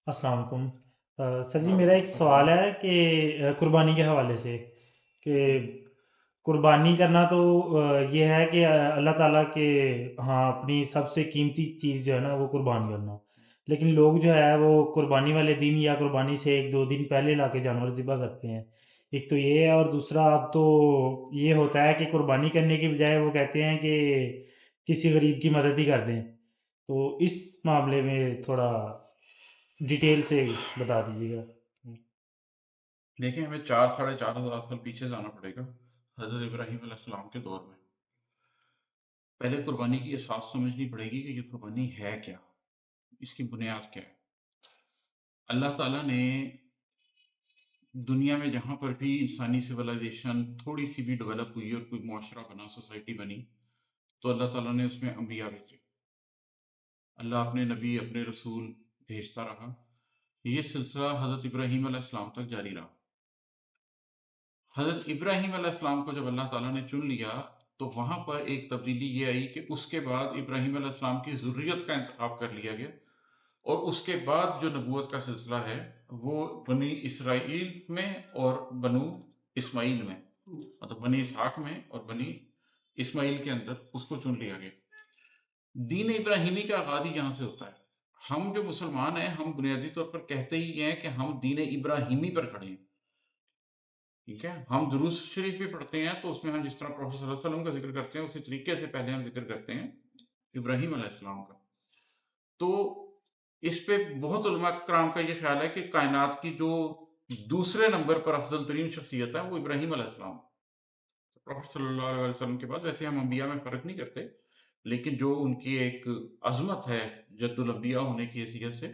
السلام علیکم۔ سر جی میرا وعلیکم ایک سوال السلام۔ ہے کہ قربانی کے حوالے سے کہ قربانی کرنا تو یہ ہے کہ اللہ تعالیٰ کے ہاں اپنی سب سے قیمتی چیز جو ہے نا وہ قربان کرنا، لیکن لوگ جو ہے وہ قربانی والے دن یا قربانی سے ایک دو دن پہلے لا کے جانور ذبح کرتے ہیں۔ ایک تو یہ ہے، اور دوسرا اب تو یہ ہوتا ہے کہ قربانی کرنے کی بجائے وہ کہتے ہیں کہ کسی غریب کی مدد ہی کر دیں۔ تو اس معاملے میں تھوڑا ڈیٹیل سے بتا دیجیے گا۔ دیکھیں، ہمیں 4,500 سال پیچھے جانا پڑے گا، حضرت ابراہیم علیہ السلام کے دور میں۔ پہلے قربانی کی اساس سمجھنی پڑے گی کہ یہ قربانی ہے کیا، اس کی بنیاد کیا ہے۔ اللہ تعالیٰ نے دنیا میں جہاں پر بھی انسانی سویلائزیشن تھوڑی سی بھی ڈیولپ ہوئی اور کوئی معاشرہ بنا، سوسائٹی بنی، تو اللہ تعالیٰ نے اس میں انبیاء بھیجے۔ اللہ اپنے نبی، اپنے رسول بھیجتا رہا۔ یہ سلسلہ حضرت ابراہیم علیہ السلام تک جاری رہا۔ حضرت ابراہیم علیہ السلام کو جب اللہ تعالیٰ نے چن لیا تو وہاں پر ایک تبدیلی یہ آئی کہ اس کے بعد ابراہیم علیہ السلام کی ذریت کا انتخاب کر لیا گیا، اور اس کے بعد جو نبوت کا سلسلہ ہے وہ بنی اسرائیل میں اور بنو اسماعیل میں، مطلب بنی اسحاق میں اور بنی اسماعیل کے اندر اس کو چن لیا گیا۔ دین ابراہیمی کا آغاز ہی یہاں سے ہوتا ہے۔ ہم جو مسلمان ہیں، ہم بنیادی طور پر کہتے ہی ہیں کہ ہم دین ابراہیمی پر کھڑے ہیں، ٹھیک ہے۔ ہم درود شریف بھی پڑھتے ہیں تو اس میں ہم جس طرح پروفیسر صلی اللہ علیہ وسلم کا ذکر کرتے ہیں، اسی طریقے سے پہلے ہم ذکر کرتے ہیں ابراہیم علیہ السلام کا۔ تو اس پہ بہت علماء کرام کا یہ خیال ہے کہ کائنات کی جو دوسرے نمبر پر افضل ترین شخصیت ہے وہ ابراہیم علیہ السلام۔ پروفیسر صلی اللہ علیہ وسلم کے بعد ویسے ہم انبیاء میں فرق نہیں کرتے، لیکن جو ان کی ایک عظمت ہے جد الانبیاء ہونے کی حیثیت سے،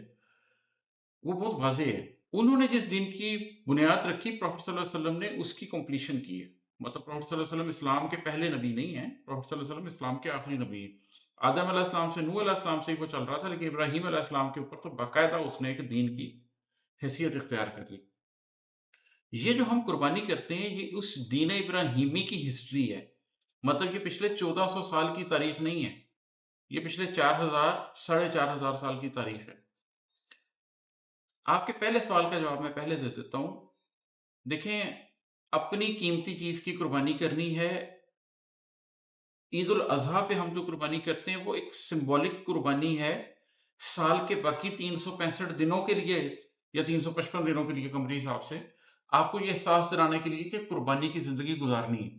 وہ بہت واضح ہے۔ انہوں نے جس دین کی بنیاد رکھی، پروفیسر صلی اللہ علیہ وسلم نے اس کی کمپلیشن کی ہے۔ مطلب پروفیسر صلی اللہ علیہ وسلم اسلام کے پہلے نبی نہیں ہیں، پروفیسر صلی اللہ علیہ وسلم اسلام کے آخری نبی ہیں۔ آدم علیہ السلام سے، نوح علیہ السلام سے ہی وہ چل رہا تھا، لیکن ابراہیم علیہ السلام کے اوپر تو باقاعدہ اس نے ایک دین کی حیثیت اختیار کر لی۔ یہ جو ہم قربانی کرتے ہیں یہ اس دین ابراہیمی کی ہسٹری ہے، مطلب یہ پچھلے 1400 سال کی تاریخ نہیں ہے، یہ پچھلے 4000 4,500 سال کی تاریخ ہے۔ آپ کے پہلے سوال کا جواب میں پہلے دے دیتا ہوں۔ دیکھیں، اپنی قیمتی چیز کی قربانی کرنی ہے۔ عید الاضحیٰ پہ ہم جو قربانی کرتے ہیں وہ ایک سمبولک قربانی ہے، سال کے باقی 365 دنوں کے لیے یا 355 دنوں کے لیے قمری حساب سے آپ کو یہ احساس دلانے کے لیے کہ قربانی کی زندگی گزارنی ہے۔